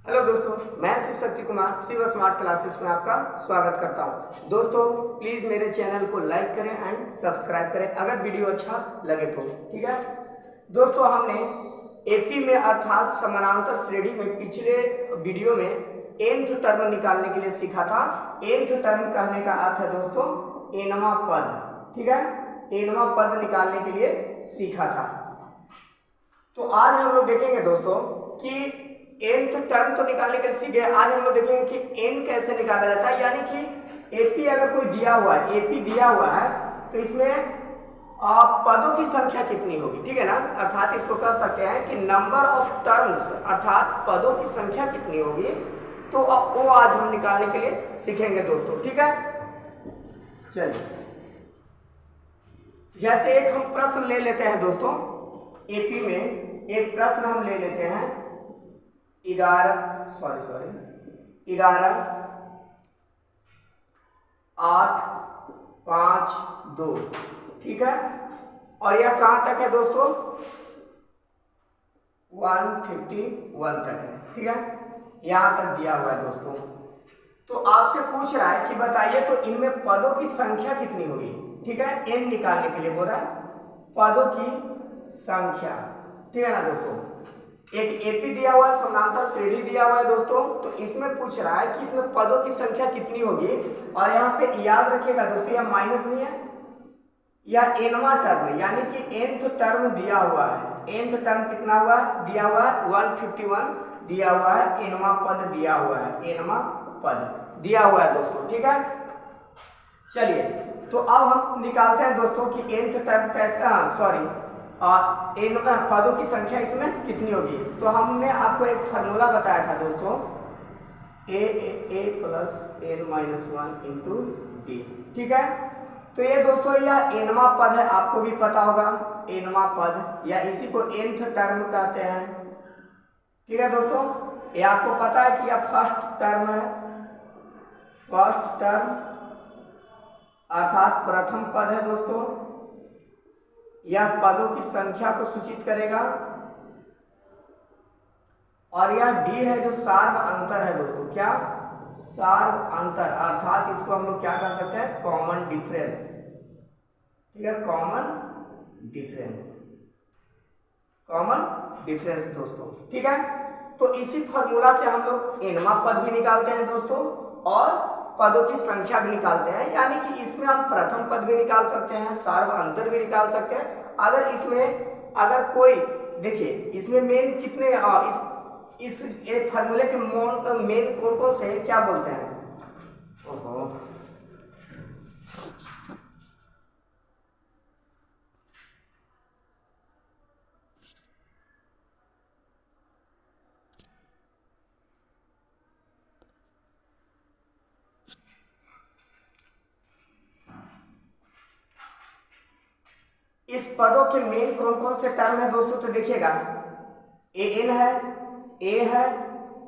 Hello दोस्तों, मैं Shiv Shakti Kumar Shiv smart classes में आपका स्वागत करता हूं। दोस्तों प्लीज़ मेरे चैनल को लाइक करें एंड सब्सक्राइब करें अगर वीडियो अच्छा लगे तो, ठीक है। दोस्तों हमने एपी में अर्थात समानांतर श्रेणी में पिछले वीडियो में nth टर्म निकालने के लिए सीखा था। nth टर्म कहने का अर्थ है दोस्तों nवां पद, ठीक है। nवां पद निकालने के लिए सीखा था। तो आज हम लोग देखेंगे दोस्तों कि nth टर्म तो निकालने के लिए सीख गए। आज हम लोग देखेंगे कि n कैसे निकाला जाता है, यानी कि एपी अगर कोई दिया हुआ है, एपी दिया हुआ है तो इसमें पदों की संख्या कितनी होगी, ठीक है ना। अर्थात इसको कह सकते हैं कि नंबर ऑफ टर्म्स, अर्थात पदों की संख्या कितनी होगी, तो वो आज हम निकालने के लिए सीखेंगे दोस्तों, ठीक है। चलिए जैसे एक हम प्रश्न ले लेते हैं दोस्तों, एपी में एक प्रश्न हम ले लेते हैं 11 8 5 2, ठीक है। और यह कहां तक है दोस्तों, 151 तक है, ठीक है। यहां तक दिया हुआ है दोस्तों। तो आपसे पूछ रहा है कि बताइए तो इनमें पदों की संख्या कितनी होगी, ठीक है। n निकालने के लिए बोल रहा है पदों की संख्या, ठीक है ना दोस्तों। एक एपी दिया हुआ है, समानांतर श्रेणी दिया हुआ है दोस्तों, तो इसमें पूछ रहा है कि इसमें पदों की संख्या कितनी होगी। और यहाँ पे याद रखिएगा दोस्तों, यह माइनस नहीं है, यह nवां टर्म यानी कि nth टर्म दिया हुआ है। nth टर्म कितना हुआ दिया हुआ है 151 दिया हुआ है, nवां पद दिया हुआ है, nवां पद दिया हुआ है दोस्तों, ठीक है। चलिए तो अब हम निकालते हैं दोस्तों कि nth टर्म कैसे पदों की संख्या इसमें कितनी होगी। तो हमने आपको एक फार्मूला बताया था दोस्तों, a plus n-1 into d, ठीक है। तो ये दोस्तों यह nवां पद है, आपको भी पता होगा nवां पद, या इसी को nth टर्म कहते हैं, ठीक है दोस्तों। ये आपको पता है कि यह फर्स्ट टर्म है, फर्स्ट टर्म अर्थात प्रथम पद है दोस्तों। यह पदों की संख्या को सूचित करेगा। और यह डी है जो सार्व अंतर है दोस्तों, क्या सार्व अंतर, अर्थात इसको हम लोग क्या कह सकते हैं, कॉमन डिफरेंस, ठीक है। कॉमन डिफरेंस, कॉमन डिफरेंस दोस्तों, ठीक है। तो इसी फॉर्मूला से हम लोग nवां पद भी निकालते हैं दोस्तों और पदों की संख्या भी निकालते हैं, यानी कि इसमें हम प्रथम पद भी निकाल सकते हैं, सार्व अंतर भी निकाल सकते हैं। अगर इसमें अगर कोई देखिए इसमें मेन कितने इस एक फार्मूले के मेन कौन कौन से क्या बोलते हैं, इस पदों के मेन कौन कौन से टर्म है दोस्तों। तो देखिएगा an है, a है,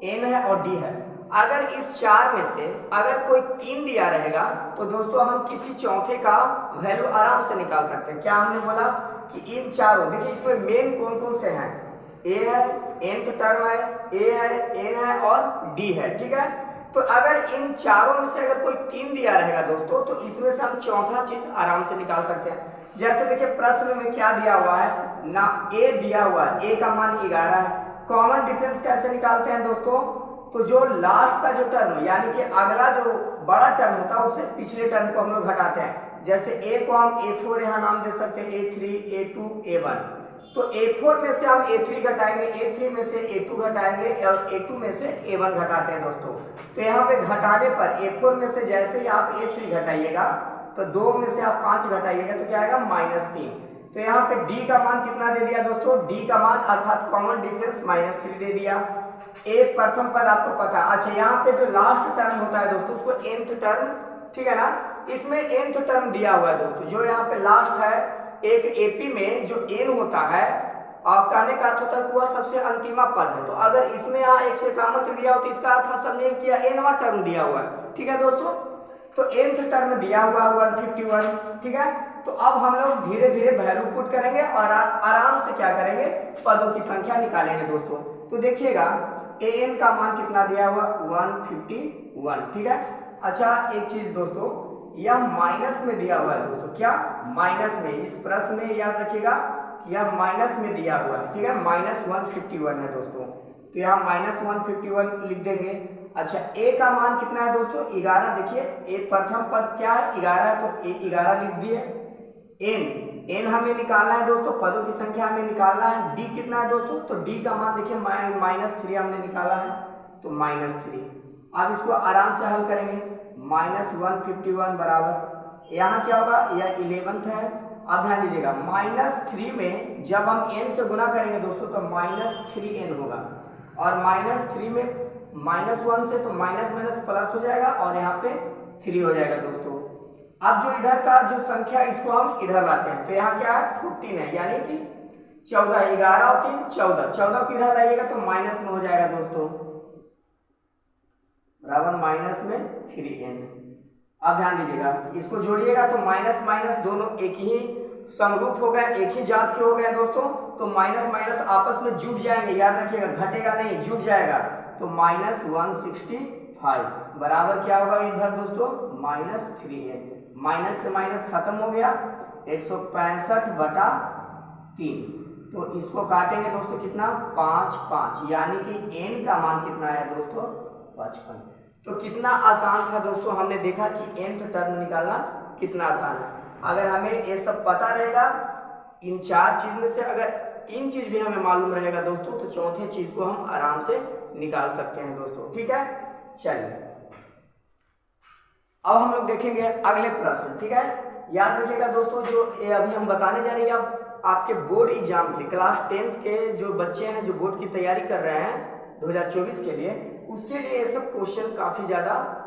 n है और d है। अगर इस चार में से अगर कोई तीन दिया रहेगा तो दोस्तों हम किसी चौथे का वैल्यू आराम से निकाल सकते हैं। क्या हमने बोला कि इन चारों, देखिए इसमें मेन कौन कौन से हैं, a है, nth टर्म है, a है, n है और d है, ठीक है। तो अगर इन चारों में से अगर कोई तीन दिया रहेगा दोस्तों तो इसमें से हम चौथा चीज आराम से निकाल सकते हैं। जैसे देखिए प्रश्न में क्या दिया हुआ है ना, a दिया हुआ है, a का मान 11 है। कॉमन डिफरेंस कैसे निकालते हैं दोस्तों, तो जो लास्ट का जो टर्म यानी कि अगला जो बड़ा टर्म होता है उससे पिछले टर्म को हम लोग घटाते हैं। जैसे a को हम a4 यहाँ नाम दे सकते हैं, a3 a2 a1। तो a4 में से हम a3 घटाएंगे, a3 में से a2 घटाएंगे और a2 में से a1 घटाते हैं दोस्तों। तो यहाँ पे घटाने पर a4 में से जैसे ही आप a3 घटाइएगा तो 2 में से आप 5 घटाइएगा तो क्या आएगा -3। तो यहाँ पे d का मान कितना दे दिया दोस्तों, d का मान अर्थात कॉमन डिफरेंस -3 दे दिया। a प्रथम पद आपको पता। अच्छा यहाँ पे जो लास्ट टर्म होता है दोस्तों उसको nth टर्म, ठीक है ना। इसमें nth टर्म दिया हुआ है दोस्तों, जो यहाँ पे लास्ट है एक एपी में जो n होता है और कहने का अर्थ होता है कि वह सबसे अंतिमा पद है। तो अगर इसमें यहाँ 151 दिया हो तो इसका अर्थ हम समझे कि nवां टर्म दिया हुआ है, ठीक है दोस्तों। तो nth टर्म दिया हुआ 151, ठीक है। तो अब हम लोग धीरे धीरे वैल्यू पुट करेंगे और आराम से क्या करेंगे, पदों की संख्या निकालेंगे दोस्तों। तो देखिएगा ए एन का मान कितना दिया हुआ 151, ठीक है। अच्छा एक चीज दोस्तों, यह माइनस में दिया हुआ है दोस्तों, क्या माइनस में, इस प्रश्न में याद रखिएगा कि यह माइनस में दिया हुआ है, ठीक है, -151 है दोस्तों, तो यहाँ -151 लिख देंगे। अच्छा ए का मान कितना है दोस्तों 11, देखिए ए प्रथम पद क्या है 11 है, तो ए 11 लिख दिए। एन हमें निकालना है दोस्तों, पदों की संख्या हमें निकालना है। डी कितना है दोस्तों, तो डी का मान देखिए -3 हमने निकाला है, तो -3। अब इसको आराम से हल करेंगे, -151 बराबर यहाँ क्या होगा, यह 11th है। अब ध्यान दीजिएगा -3 में जब हम n से गुना करेंगे दोस्तों तो -3n होगा, और -3 में -1 से तो माइनस माइनस प्लस हो जाएगा और यहाँ पे 3 हो जाएगा दोस्तों। अब जो इधर का जो संख्या इसको हम इधर लाते हैं, तो यहाँ क्या है 14 है, यानी कि 14, 11 और 3 14, 14 को इधर लाइएगा तो माइनस में हो जाएगा दोस्तों, बराबर माइनस में 3n। अब ध्यान दीजिएगा इसको जोड़िएगा तो माइनस माइनस दोनों एक ही समरूप हो गए, एक ही जात के हो गए दोस्तों, तो माइनस माइनस आपस में जुड़ जाएंगे, याद रखिएगा घटेगा नहीं, जुड़ जाएगा, तो -165 बराबर क्या होगा इधर दोस्तों -3n। माइनस से माइनस खत्म हो गया, 165/3, तो इसको काटेंगे दोस्तों कितना 5 5, यानी कि n का मान कितना है दोस्तों 55। तो कितना आसान था दोस्तों, हमने देखा कि nth टर्म निकालना कितना आसान है। अगर हमें ये सब पता रहेगा, इन 4 चीज में से अगर 3 चीज भी हमें मालूम रहेगा दोस्तों, तो चौथे चीज को हम आराम से निकाल सकते हैं दोस्तों, ठीक है। चलिए अब हम लोग देखेंगे अगले प्रश्न, ठीक है। याद रखिएगा दोस्तों, जो अभी हम बताने जा रहे हैं आपके बोर्ड एग्जाम के लिए, क्लास 10th के जो बच्चे हैं जो बोर्ड की तैयारी कर रहे हैं 2024 के लिए, उसके लिए ये सब क्वेश्चन काफी ज्यादा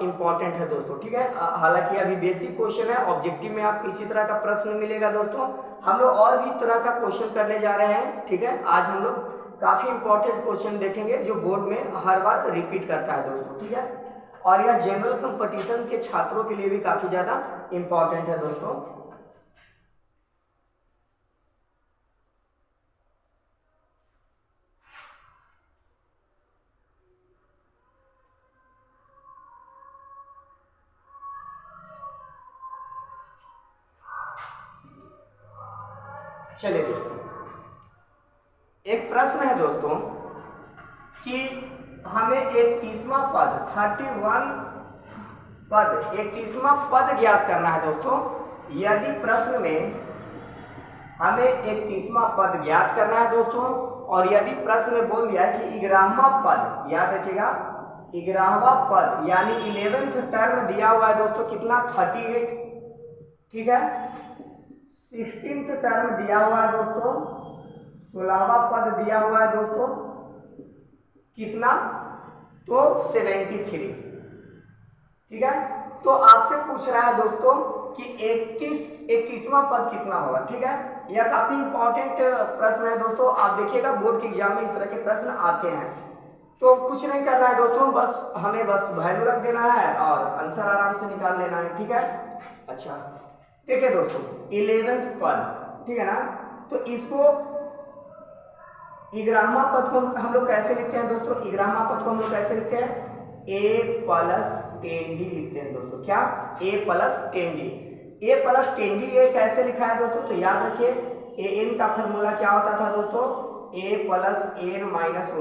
इंपॉर्टेंट है दोस्तों, ठीक है। हालांकि अभी बेसिक क्वेश्चन है, ऑब्जेक्टिव में आपको इसी तरह का प्रश्न मिलेगा दोस्तों। हम लोग और भी तरह का क्वेश्चन करने जा रहे हैं, ठीक है। आज हम लोग काफी इंपॉर्टेंट क्वेश्चन देखेंगे जो बोर्ड में हर बार रिपीट करता है दोस्तों, ठीक है। और यह जनरल कंपटीशन के छात्रों के लिए भी काफी ज्यादा इंपॉर्टेंट है दोस्तों। चलिए दोस्तों, एक प्रश्न है दोस्तों कि हमें 31वां पद 31 पद 31वां पद ज्ञात करना है दोस्तों। यदि प्रश्न में हमें 31वां पद ज्ञात करना है दोस्तों, और यदि प्रश्न में बोल दिया है कि 11वां पद, याद रखिएगा 11वां पद यानी 11th टर्म दिया हुआ है दोस्तों कितना 38, ठीक है। 16th टर्म दिया हुआ है दोस्तों, 16वां पद दिया हुआ है दोस्तों कितना, तो 73, ठीक है। तो आपसे पूछ रहा है दोस्तों कि 31वां पद कितना होगा, ठीक है। यह काफी इंपॉर्टेंट प्रश्न है दोस्तों, आप देखिएगा बोर्ड के एग्जाम में इस तरह के प्रश्न आते हैं। तो कुछ नहीं करना है दोस्तों, हमें बस वैल्यू रख देना है और आंसर आराम से निकाल लेना है, ठीक है। अच्छा देखिए दोस्तों 11th पद, ठीक है ना, तो इसको 11वां पद को हम लोग कैसे लिखते हैं दोस्तों, 11वां पद को हम लोग कैसे लिखते हैं a + 10d लिखते हैं दोस्तों, क्या a + 10d। a + 10d ये कैसे लिखा है दोस्तों, तो याद रखिए an का फॉर्मूला क्या होता था दोस्तों, a + n - 1 ×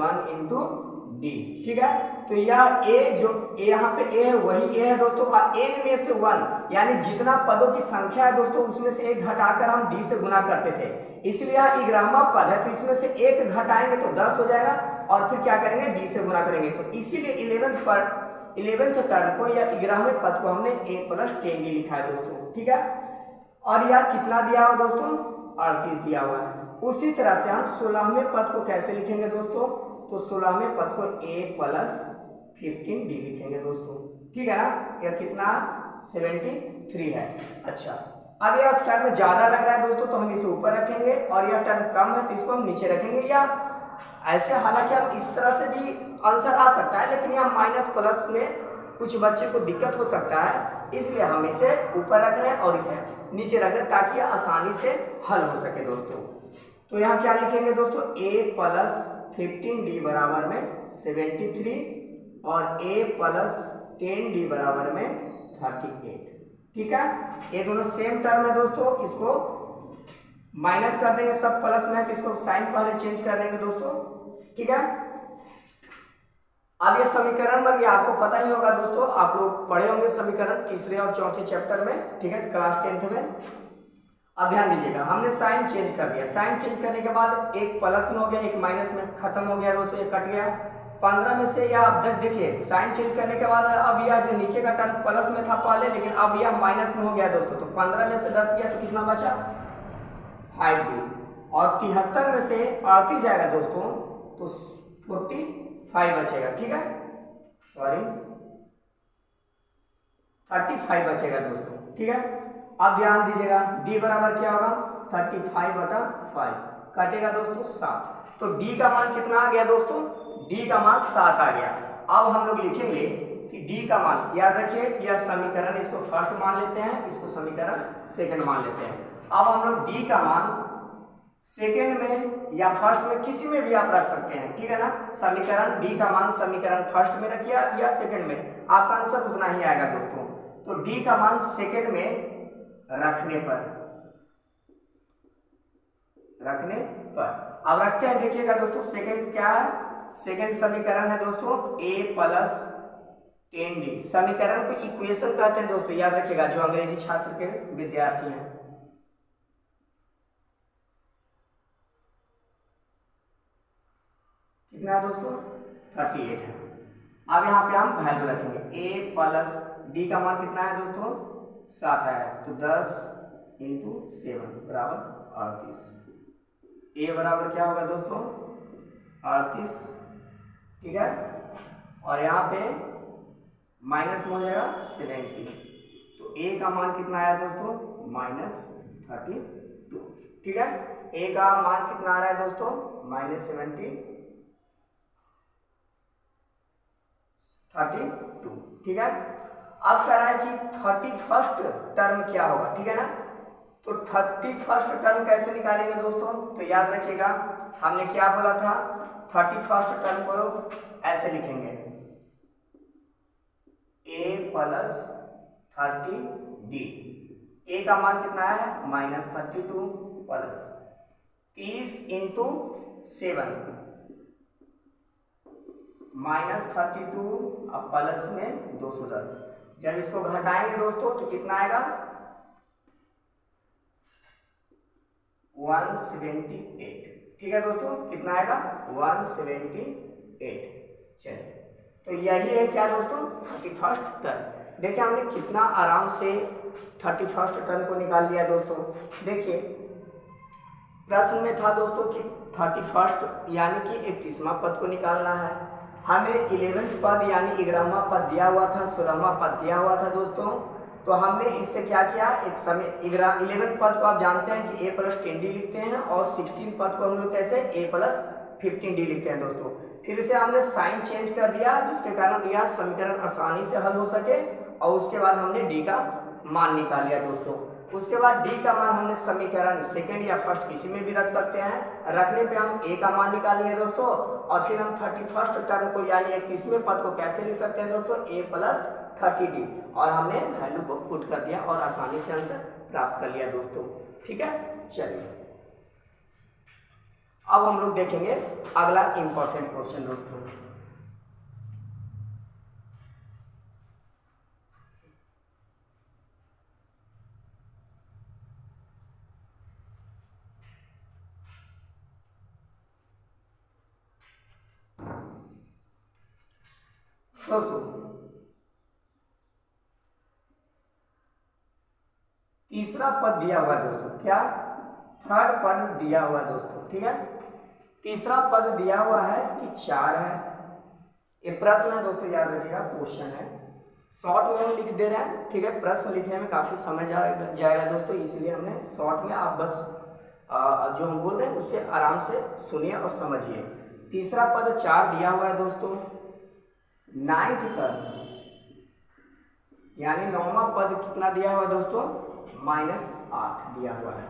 d, ठीक है। तो यह a जो यहाँ पे a है वही a है दोस्तों, और n में से 1 यानी जितना पदों की संख्या है दोस्तों उसमें से एक घटाकर हम d से गुना करते थे, इसलिए यह 11वां पद है, तो इसमें से एक घटाएंगे तो 10 हो जाएगा, और फिर क्या करेंगे d से गुना करेंगे, तो इसीलिए 11th टर्म को या 11वें पद को हमने a + 10d लिखा है दोस्तों, ठीक है। और यह कितना दिया हुआ दोस्तों 38 दिया हुआ है। उसी तरह से हम 16वें पद को कैसे लिखेंगे दोस्तों, तो 16वें पद को a + 15d लिखेंगे दोस्तों, ठीक है ना। यह कितना 73 है। अच्छा अब यह टर्म ज्यादा लग रहा है दोस्तों, तो हम इसे ऊपर रखेंगे, और यह टर्म कम है तो इसको हम नीचे रखेंगे, या ऐसे हालांकि हम इस तरह से भी आंसर आ सकता है, लेकिन यह माइनस प्लस में कुछ बच्चे को दिक्कत हो सकता है, इसलिए हम इसे ऊपर रख रहे हैं और इसे नीचे रख रहे हैं ताकि आसानी से हल हो सके दोस्तों। तो यहाँ क्या लिखेंगे दोस्तों a + 15d बराबर में 73 और a प्लस 10d बराबर में 38। ठीक है, ये दोनों सेम टर्म है दोस्तों, इसको माइनस कर देंगे, सब प्लस में है तो इसको साइन पहले चेंज कर देंगे दोस्तों। ठीक है, अब ये समीकरण बन गया, आपको पता ही होगा दोस्तों, आप लोग पढ़े होंगे समीकरण तीसरे और चौथे चैप्टर में। ठीक है, क्लास 10th में। अब ध्यान दीजिएगा, हमने साइन चेंज कर दिया, साइन चेंज करने के बाद एक प्लस में हो गया, एक माइनस में खत्म हो गया दोस्तों, ये कट गया। 15 में से यह अब तक देखिए साइन चेंज करने के बाद अब यह जो नीचे का टर्म प्लस में था पहले, लेकिन अब यह माइनस में हो गया दोस्तों। तो 15 में से 10 गया तो कितना बचा 5d, और 73 में से 38 जाएगा दोस्तों तो 45 बचेगा। ठीक है, सॉरी 35 बचेगा दोस्तों। ठीक है, अब ध्यान दीजिएगा d बराबर क्या होगा 35/5 कटेगा दोस्तों 7। तो d का मान कितना आ गया दोस्तों, d का मान 7 आ गया। अब हम लोग लिखेंगे कि d का मान, याद रखिए यह समीकरण, इसको फर्स्ट मान लेते हैं, इसको समीकरण सेकंड मान लेते हैं। अब हम लोग d का मान सेकंड में या फर्स्ट में किसी में भी आप रख सकते हैं। ठीक है ना, समीकरण d का मान समीकरण फर्स्ट में रखिए या सेकंड में, आपका आंसर उतना ही आएगा दोस्तों। तो d का मान सेकंड में रखने पर अब रखते हैं, देखिएगा दोस्तों सेकंड क्या है, सेकंड समीकरण है दोस्तों a प्लस 10d। समीकरण को इक्वेशन कहते हैं दोस्तों, याद रखिएगा जो अंग्रेजी छात्र के विद्यार्थी हैं। कितना है दोस्तों 38 है। अब यहाँ पे हम वैल्यू रखेंगे, a प्लस d का मान कितना है दोस्तों 7 है, तो 10 × 7 बराबर 38। a बराबर क्या होगा दोस्तों 38। ठीक है, और यहाँ पे माइनस में हो जाएगा 70, तो a का मान कितना आया दोस्तों -32। ठीक है, a का मान कितना आ रहा है दोस्तों -32। ठीक है, अब कह रहा है कि 31st टर्म क्या होगा। ठीक है ना, तो 31st टर्म कैसे निकालेंगे दोस्तों, तो याद रखिएगा हमने क्या बोला था, 31st टर्म को ऐसे लिखेंगे a प्लस 30d। a का मान कितना है -32 प्लस 30 × 7 -32 अब प्लस में 210। जब इसको घटाएंगे दोस्तों तो कितना आएगा 178। ठीक है दोस्तों, कितना आएगा 178। चलिए, तो यही है क्या दोस्तों 31st टर्म। देखिए हमने कितना आराम से 31st टर्म को निकाल लिया दोस्तों। देखिए प्रश्न में था दोस्तों कि 31st यानी कि 31वां पद को निकालना है। हमें 11वें पद यानी 11वां पद दिया हुआ था, 16वां पद दिया हुआ था दोस्तों। तो हमने इससे क्या किया, एक समय 11वें पद को आप जानते हैं कि a प्लस 10d लिखते हैं, और 16 पद को हम लोग कैसे a प्लस 15d लिखते हैं दोस्तों। फिर इसे हमने साइन चेंज कर दिया जिसके कारण यह समीकरण आसानी से हल हो सके, और उसके बाद हमने d का मान निकाल लिया दोस्तों। उसके बाद d का मान हमने समीकरण सेकंड या फर्स्ट किसी में भी रख सकते हैं। रखने पे हम a का मान निकालेंगे दोस्तों, और फिर हम 31st टर्म को यानी 31वें पद को कैसे लिख सकते हैं दोस्तों a प्लस 30d, और हमने वैल्यू को पुट कर दिया और आसानी से आंसर प्राप्त कर लिया दोस्तों। ठीक है, चलिए अब हम लोग देखेंगे अगला इंपॉर्टेंट क्वेश्चन दोस्तों। तीसरा पद दिया हुआ है दोस्तों, क्या थर्ड पद दिया हुआ है दोस्तों। ठीक है, तीसरा पद दिया हुआ है कि 4 है। ये प्रश्न है दोस्तों, याद रखिएगा क्वेश्चन है, शॉर्ट में हम लिख दे रहे हैं। ठीक है, प्रश्न लिखने में काफी समय जाएगा दोस्तों, इसलिए हमने शॉर्ट में, आप बस जो हम बोल रहे हैं उससे आराम से सुनिए और समझिए। तीसरा पद 4 दिया हुआ है दोस्तों। 9th टर्म यानी 9वां पद कितना दिया हुआ है दोस्तों -8 दिया हुआ है।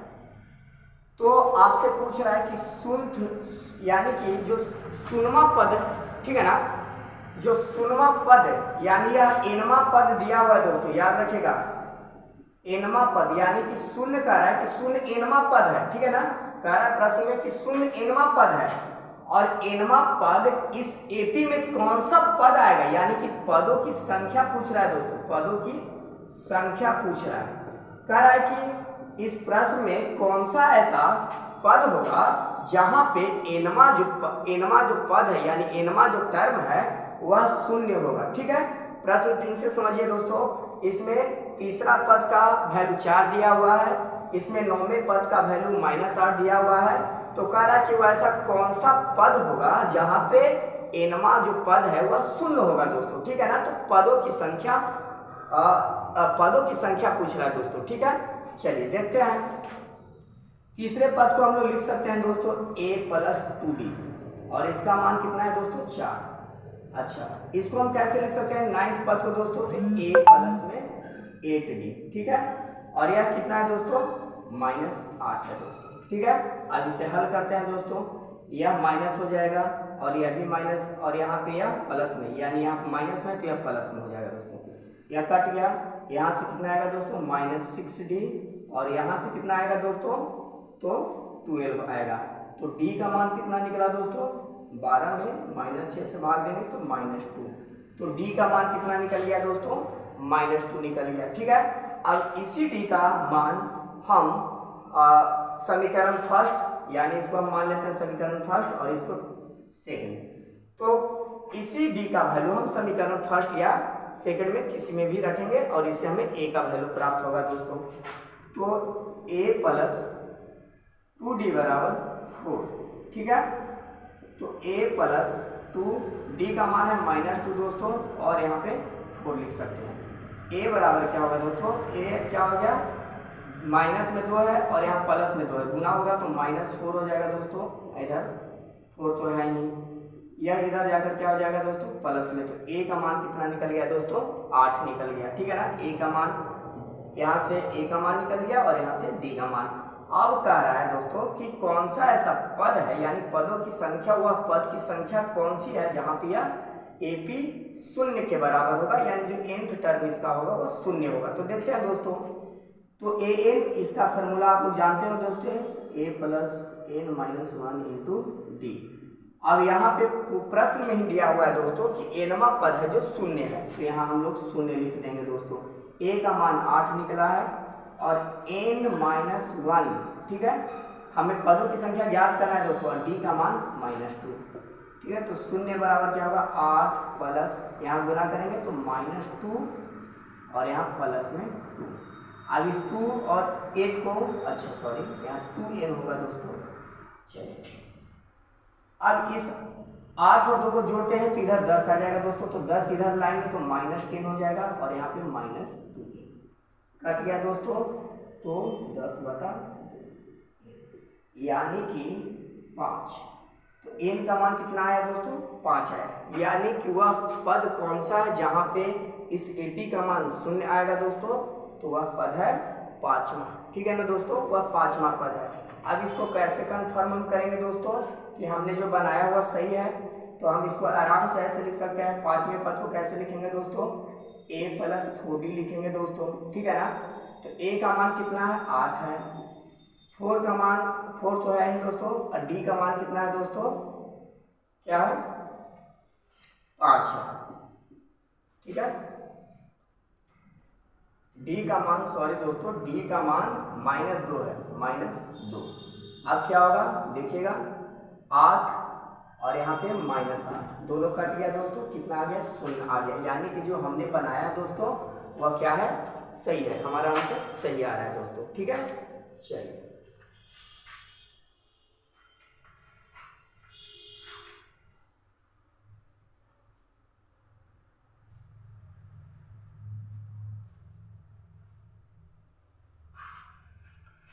तो आपसे पूछ रहा है कि शून्य यानी कि जो शून्यवा पद, ठीक है ना, जो शून्यवा पद यानी यह एनवा पद दिया हुआ है दोस्तों, याद रखिएगा एनवा पद यानी कि शून्य कह रहा है कि शून्य एनवा पद है, ठीक है ना, कह रहा है प्रश्न में कि शून्य एनवा पद है और एनवा पद इस एपी में कौन सा पद आएगा, यानी कि पदों की संख्या पूछ रहा है दोस्तों, पदों की संख्या पूछ रहा है। कह रहा है कि इस प्रश्न में कौन सा ऐसा पद होगा जहां पे एनवा जो पद है यानी एनवा जो टर्म है वह शून्य होगा। ठीक है, प्रश्न 3 से समझिए दोस्तों। इसमें तीसरा पद का वैल्यू 4 दिया हुआ है, इसमें 9वें पद का वैल्यू -8 दिया हुआ है। तो कह रहा है कि वह ऐसा कौन सा पद होगा जहां पे एनवा जो पद है वह शून्य होगा दोस्तों। ठीक है ना, तो पदों की संख्या पूछ रहा है दोस्तों। ठीक है, चलिए देखते हैं। तीसरे पद को हम लोग लिख सकते हैं दोस्तों a + 2d और इसका मान कितना है दोस्तों 4। अच्छा, इसको हम कैसे लिख सकते हैं 9th पद को दोस्तों, तो a + 8d। ठीक है, और यह कितना है दोस्तों -8 है दोस्तों। ठीक है, अब इसे हल करते हैं दोस्तों, यह माइनस हो जाएगा और यह भी माइनस और यहाँ पे यह प्लस में, यानी यहाँ माइनस में तो यह प्लस में हो जाएगा दोस्तों। यह कट गया, यहाँ से कितना आएगा दोस्तों -6d और यहाँ से कितना आएगा दोस्तों तो 12 आएगा। तो d का मान कितना निकला दोस्तों 12 में -6 से भाग देंगे तो -2, तो d का मान कितना निकल गया दोस्तों -2 निकल गया। ठीक है, अब इसी d का मान हम समीकरण फर्स्ट यानी इसको हम मान लेते हैं समीकरण फर्स्ट और इसको सेकंड, तो इसी d का वैल्यू हम समीकरण फर्स्ट या सेकंड में किसी में भी रखेंगे और इससे हमें a का वैल्यू प्राप्त होगा दोस्तों। तो a + 2d = 4। ठीक है, तो a + 2d का मान है -2 दोस्तों और यहाँ पे 4 लिख सकते हैं। a बराबर क्या होगा दोस्तों, a क्या हो गया माइनस में 2 है और यहाँ प्लस में 2 है, गुना होगा तो -4 हो जाएगा दोस्तों। इधर 4 तो है ही, यह इधर जाकर क्या हो जाएगा दोस्तों प्लस में, तो a का मान कितना निकल गया दोस्तों 8 निकल गया। ठीक है ना, a का मान यहाँ से a का मान निकल गया और यहाँ से d का मान। अब कह रहा है दोस्तों कि कौन सा ऐसा पद है यानी पदों की संख्या, वह पद की संख्या कौन सी है जहां पे यह AP 0 के बराबर होगा, यानी जो nth टर्म इसका होगा वह 0 होगा। तो देखते हैं दोस्तों, तो an इसका फॉर्मूला आप लोग जानते हो दोस्तों, a + n - 1 × d। अब यहाँ पे प्रश्न में ही दिया हुआ है दोस्तों कि एनवा पद है जो 0 है, तो यहाँ हम लोग 0 लिख देंगे दोस्तों। a का मान 8 निकला है और n - 1, ठीक है, हमें पदों की संख्या ज्ञात करना है दोस्तों और d का मान -2। ठीक है, तो 0 बराबर क्या होगा 8 प्लस यहाँ गुना करेंगे तो -2 और यहाँ प्लस में 2। अब इस 2 और 8 को यहाँ 2n होगा दोस्तों। चलिए, अब इस 8 और 2 को जोड़ते हैं तो इधर 10 आ जाएगा दोस्तों, तो 10 इधर लाएंगे तो -10 हो जाएगा और यहाँ पे -2 कट गया दोस्तों, तो 10/2 यानी कि 5। तो n का मान कितना आया दोस्तों 5 है, यानी कि वह पद कौन सा है जहां पे इस AP का मान 0 आएगा दोस्तों, तो वह पद है 5वां। ठीक है ना दोस्तों, वह 5वां पद है। अब इसको कैसे कंफर्म हम करेंगे दोस्तों कि हमने जो बनाया हुआ सही है, तो हम इसको आराम से ऐसे लिख सकते हैं। 5वें पद को कैसे लिखेंगे दोस्तों, a + 4d लिखेंगे दोस्तों। ठीक है ना, तो a का मान कितना है 8 है, 4 का मान 4 तो है ही दोस्तों और d का मान कितना है दोस्तों क्या है 5 है। ठीक है, d का मान d का मान -2 है, -2। अब क्या होगा देखिएगा 8 और यहाँ पे -8 दोनों कट गया दोस्तों, कितना आ गया 0 आ गया, यानी कि जो हमने बनाया दोस्तों वह क्या है सही है, हमारा आंसर सही आ रहा है दोस्तों। ठीक है, चलिए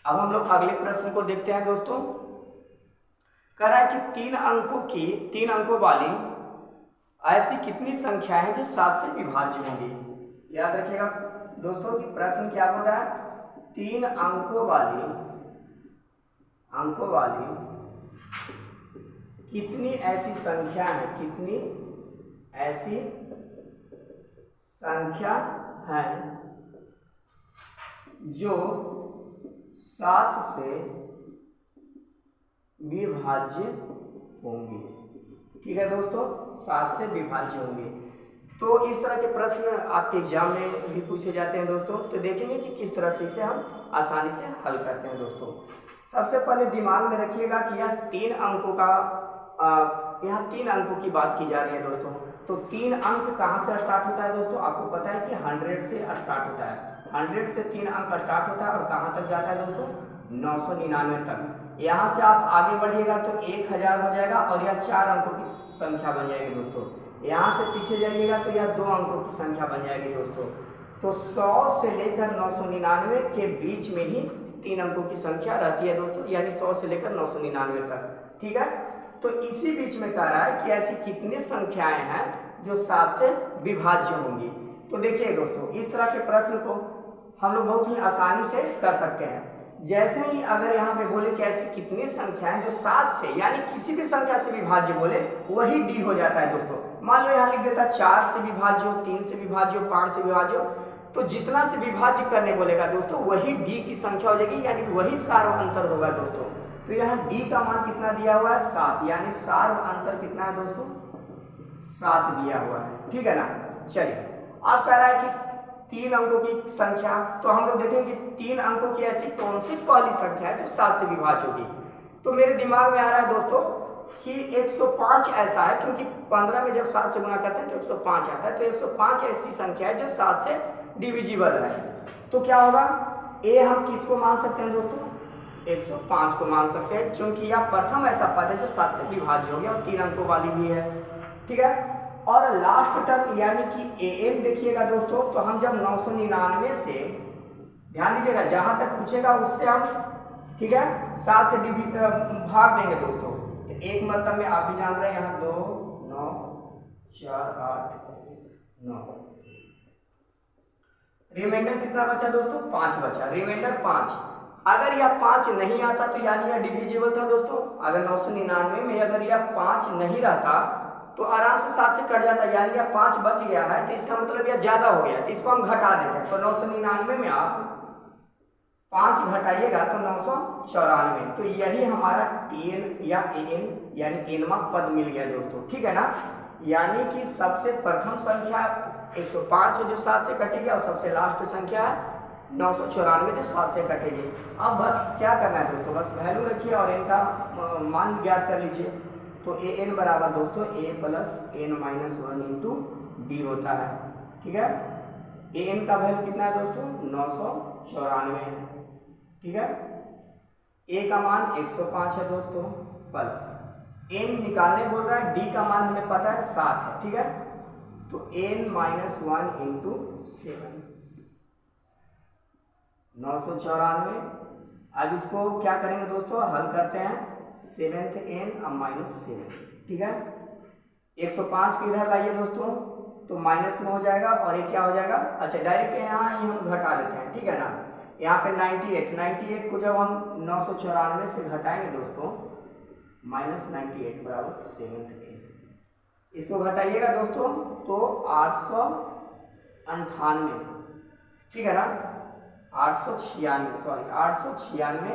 अब हम लोग अगले प्रश्न को देखते हैं दोस्तों। कह रहा है कि 3 अंकों वाली ऐसी कितनी संख्या है जो 7 से विभाज्य होंगी। याद रखिएगा दोस्तों कि प्रश्न क्या बोल रहा है, 3 अंकों वाली अंकों वाली कितनी ऐसी संख्या है, कितनी ऐसी संख्या है जो 7 से विभाज्य होंगी। ठीक है दोस्तों, 7 से विभाज्य होंगे। तो इस तरह के प्रश्न आपके एग्जाम में भी पूछे जाते हैं दोस्तों। तो देखेंगे कि किस तरह से इसे हम आसानी से हल करते हैं दोस्तों। सबसे पहले दिमाग में रखिएगा कि यह 3 अंकों का यहाँ 3 अंकों की बात की जा रही है दोस्तों। तो 3 अंक कहाँ से स्टार्ट होता है दोस्तों? आपको पता है कि 100 से स्टार्ट होता है। 100 से 3 अंक स्टार्ट होता है और कहाँ तक जाता है दोस्तों? 999 तक। यहाँ से आप आगे बढ़िएगा तो 1000 हो जाएगा और यह 4 अंकों की संख्या बन जाएगी दोस्तों। यहाँ से पीछे जाइएगा तो यह 2 अंकों की संख्या बन जाएगी दोस्तों। तो 100 से लेकर 999 के बीच में ही 3 अंकों की संख्या रहती है दोस्तों, यानी 100 से लेकर 999 तक। ठीक है, तो इसी बीच में कह रहा है कि ऐसी कितनी संख्याएं हैं जो 7 से विभाज्य होंगी। तो देखिए दोस्तों, इस तरह के प्रश्न को हम लोग बहुत ही आसानी से कर सकते हैं। जैसे ही अगर यहाँ पे बोले कि ऐसी कितनी संख्याएं जो 7 से, यानी किसी भी संख्या से विभाज्य बोले, वही डी हो जाता है दोस्तों। मान लो यहाँ लिख देता 4 से विभाज्य हो, 3 से विभाज्य हो, 5 से विभाज्य हो, तो जितना से विभाज्य करने बोलेगा दोस्तों वही डी की संख्या हो जाएगी, यानी वही सार्व अंतर होगा दोस्तों। तो यहाँ डी का मान कितना दिया हुआ है? 7, यानी सार्व अंतर कितना है दोस्तों? 7 दिया हुआ है। ठीक है ना। चलिए, अब कह रहा है कि 3 अंकों की संख्या, तो हम लोग देखेंगे 3 अंकों की ऐसी कौन सी पहली संख्या है जो 7 से विभाज्य होगी। तो मेरे दिमाग में आ रहा है दोस्तों कि 105 ऐसा है, क्योंकि 15 में जब 7 से गुणा करते हैं तो 105 आता है। तो 105 ऐसी संख्या है जो 7 से डिविजिबल है। तो क्या होगा? ए हम किसको मान सकते हैं दोस्तों? 105 को मान सकते हैं, क्योंकि यह प्रथम ऐसा पद है जो 7 से विभाज्य हो गया और 3 अंकों वाली भी है। ठीक है, और लास्ट टर्म यानी कि एन देखिएगा दोस्तों, तो हम जब 999 से, ध्यान दीजिएगा, जहां तक पूछेगा उससे हम, ठीक है, 7 से भाग देंगे दोस्तों। तो एक मतलब में आप भी जान रहे हैं, यहाँ 2 9 4 8 9, रिमाइंडर कितना बचा दोस्तों? 5 बचा, रिमाइंडर 5। अगर यह 5 नहीं आता तो यानी यह डिविजिबल था दोस्तों। अगर 999 में अगर यह 5 नहीं रहता तो आराम से 7 से कट जाता, यानी यह 5 बच गया है, तो इसका मतलब यह ज्यादा हो गया, तो इसको हम घटा देते हैं। तो 999 में आप 5 घटाइएगा तो 994, तो यही हमारा टीएन या एन यानी एनवा पद मिल गया दोस्तों। ठीक है ना, यानी कि सबसे प्रथम संख्या 105 है जो 7 से कटेगी, और सबसे लास्ट संख्या है 994 जो 7 से कटेगी। अब बस क्या करना है दोस्तों? बस वैल्यू रखिए और इनका मान ज्ञात कर लीजिए। तो ए एन बराबर दोस्तों a plus n minus 1 into d होता है। ठीक है, ए एन का वैल्यू कितना है दोस्तों? 994 है। ठीक है, ए का मान 105 है दोस्तों, प्लस एन निकालने बोल रहा है, डी का मान हमें पता है 7 है। ठीक है, तो एन माइनस 1 इंटू 7, 994। अब इसको क्या करेंगे दोस्तों? हल करते हैं, 7th एन अब माइनस 7। ठीक है, 105 को इधर लाइए दोस्तों, तो माइनस में हो जाएगा और ये क्या हो जाएगा? अच्छा, डायरेक्ट यहाँ ही हम घटा लेते हैं। ठीक है ना, यहाँ पे 98 को जब हम 994 से घटाएंगे दोस्तों, माइनस 98 बराबर 7th एन। इसको घटाइएगा दोस्तों तो 898, ठीक है ना, 896, सॉरी 896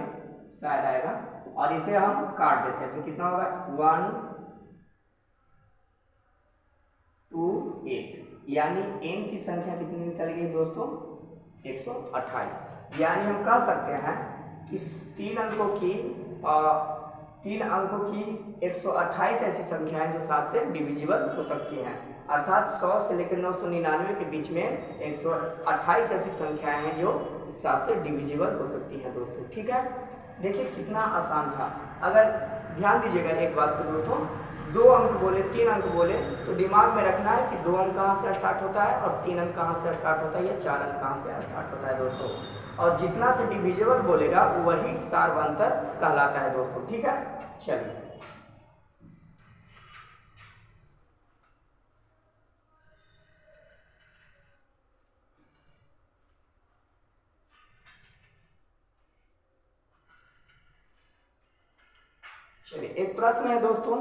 शायद आएगा, और इसे हम काट देते हैं तो कितना होगा? 128, यानी एन की संख्या कितनी निकल गई दोस्तों? 128। यानी हम कह सकते हैं कि 3 अंकों की 128 ऐसी संख्याएं जो 7 से डिविजिबल हो सकती हैं, अर्थात 100 से लेकर 999 के बीच में 128 ऐसी संख्याएं हैं जो 7 से डिविजिबल हो सकती हैं दोस्तों। ठीक है, देखिए कितना आसान था। अगर ध्यान दीजिएगा एक बात को दोस्तों, 2 अंक बोले, 3 अंक बोले, तो दिमाग में रखना है कि 2 अंक कहाँ से स्टार्ट होता है और 3 अंक कहाँ से स्टार्ट होता है या 4 अंक कहाँ से स्टार्ट होता है दोस्तों। और जितना से डिविजिबल बोलेगा वही सार्व अंतर कहलाता है दोस्तों। ठीक है, चलिए चलिए एक प्रश्न है दोस्तों,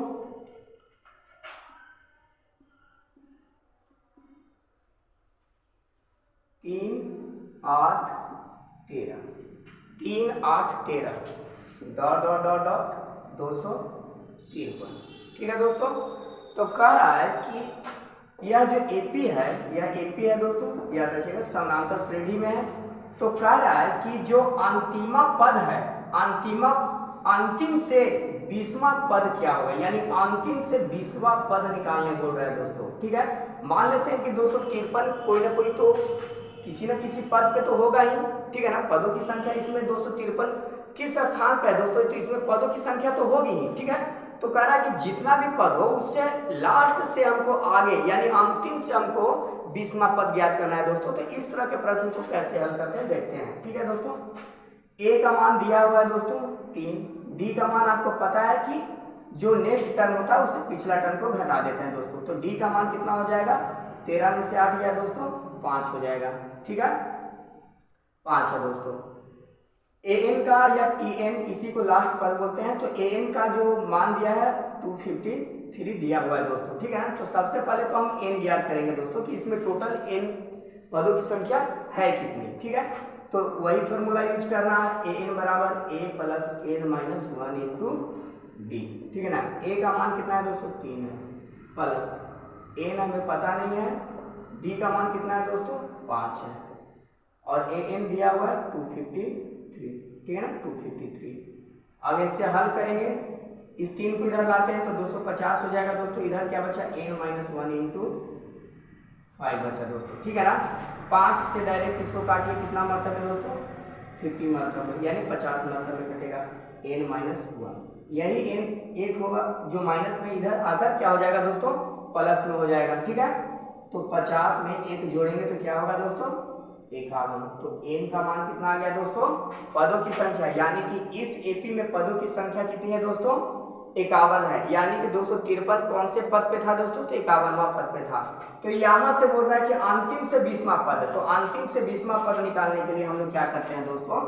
तीन आठ तेरह, 3 8 13 डॉट डॉट डॉट डॉट 253। ठीक है दोस्तों, तो कह रहा है कि यह जो एपी है, यह एपी है दोस्तों, याद रखिएगा समानांतर श्रेणी में है। तो कह रहा है कि जो अंतिमा पद है, अंतिम से 20वां पद क्या होगा, यानी अंतिम से 20वां पद निकालने बोल रहा है दोस्तों। ठीक है, मान लेते हैं कि 253 कोई ना कोई तो किसी न किसी पद पे तो होगा ही। ठीक है ना, पदों की संख्या इसमें 253 किस स्थान पे है दोस्तों, तो इसमें पदों की संख्या तो होगी ही। ठीक है, तो कह रहा है कि जितना भी पद हो उससे लास्ट से हमको आगे यानी अंतिम से हमको 20वां पद ज्ञात करना है दोस्तों। तो इस तरह के प्रश्न को कैसे हल करते हैं देखते हैं। ठीक है दोस्तों, ए का मान दिया हुआ है दोस्तों 3, डी का मान आपको पता है कि जो नेक्स्ट टर्म होता है उससे पिछला टर्म को घटा देते हैं दोस्तों। तो डी का मान कितना हो जाएगा, 13 में से 8 गया दोस्तों 5 हो जाएगा। ठीक है, 5 है दोस्तों। ए एन का या टी एन, इसी को लास्ट पद बोलते हैं। तो ए एन का जो मान दिया है 253 दिया हुआ है दोस्तों। ठीक है ना, तो सबसे पहले तो हम एन ज्ञात करेंगे दोस्तों कि इसमें टोटल एन पदों की संख्या है कितनी। ठीक है, तो वही फॉर्मूला यूज करना है, ए एन बराबर a plus n minus 1 into d. ठीक है ना, ए का मान कितना है दोस्तों 3 है, प्लस एन हमें पता नहीं है, डी का मान कितना है दोस्तों 5 है, और ए एन दिया हुआ है 253। ठीक है ना, 253। अब इससे हल करेंगे, इस 3 को इधर लाते हैं तो 250 हो जाएगा दोस्तों। इधर क्या बचा, n माइनस 1 इंटू 5 बचा दोस्तों। ठीक है ना, 5 से डायरेक्ट इसको काटिए, कितना मतलब है दोस्तों 50 मतलब, यानी 50 मतलब में कटेगा n माइनस 1। यही n एक होगा जो माइनस में इधर आकर क्या हो जाएगा दोस्तों प्लस में हो जाएगा। ठीक है, तो 50 में 1 जोड़ेंगे तो क्या होगा दोस्तों 51। तो n का मान कितना आ गया दोस्तों, पदों की संख्या, यानी कि इस एपी में पदों की संख्या कितनी है दोस्तों 51 है। यानी कि 253 कौन से पद पे था दोस्तों, तो 51वां पद पे था। तो यहां से बोल रहा है कि अंतिम से 20वां पद है, तो अंतिम से 20वां पद निकालने के लिए हम लोग क्या करते हैं दोस्तों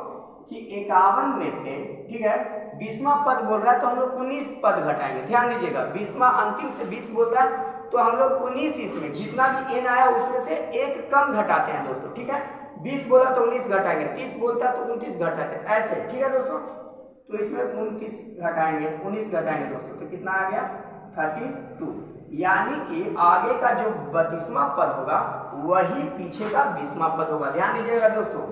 कि 51 में से, ठीक है, 20वां पद बोल रहा है तो हम लोग 19 पद घटाएंगे। ध्यान दीजिएगा, 20वां अंतिम से 20 बोल रहा है तो हम लोग 19 इसमें जितना भी n आया उसमें से एक कम घटाते हैं दोस्तों। ठीक है, 20 बोला तो 19 घटाएंगे, 30 बोलता है तो 29 घटाते हैं, ऐसे। ठीक है दोस्तों, तो इसमें 29 घटाएंगे, 19 घटाएंगे दोस्तों, तो कितना आ गया 32। यानी कि आगे का जो 32वां पद होगा वही पीछे का 20वां पद होगा। ध्यान दीजिएगा दोस्तों,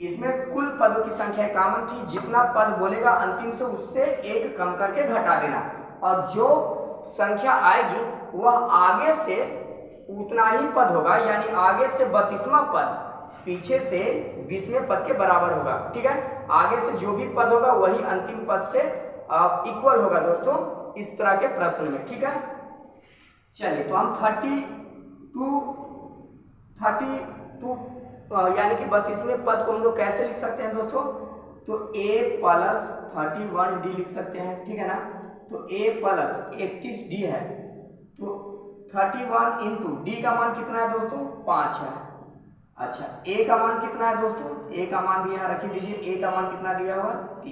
इसमें कुल पदों की संख्या 51 थी, जितना पद बोलेगा अंतिम से उससे एक कम करके घटा देना, और जो संख्या आएगी वह आगे से उतना ही पद होगा, यानी आगे से 32वां पद पीछे से 20वें पद के बराबर होगा। ठीक है, आगे से जो भी पद होगा वही अंतिम पद से इक्वल होगा दोस्तों इस तरह के प्रश्न में। ठीक है, चलिए तो हम 32 यानी कि 32वें पद को हम लोग कैसे लिख सकते हैं दोस्तों, तो a प्लस 31d लिख सकते हैं। ठीक है ना, तो a प्लस 31d है, तो 31 इंटू डी का मान कितना है दोस्तों 5 है। अच्छा, a का मान कितना है दोस्तों, a का मान भी यहाँ रख लीजिए, a का मान कितना दिया हुआ 3।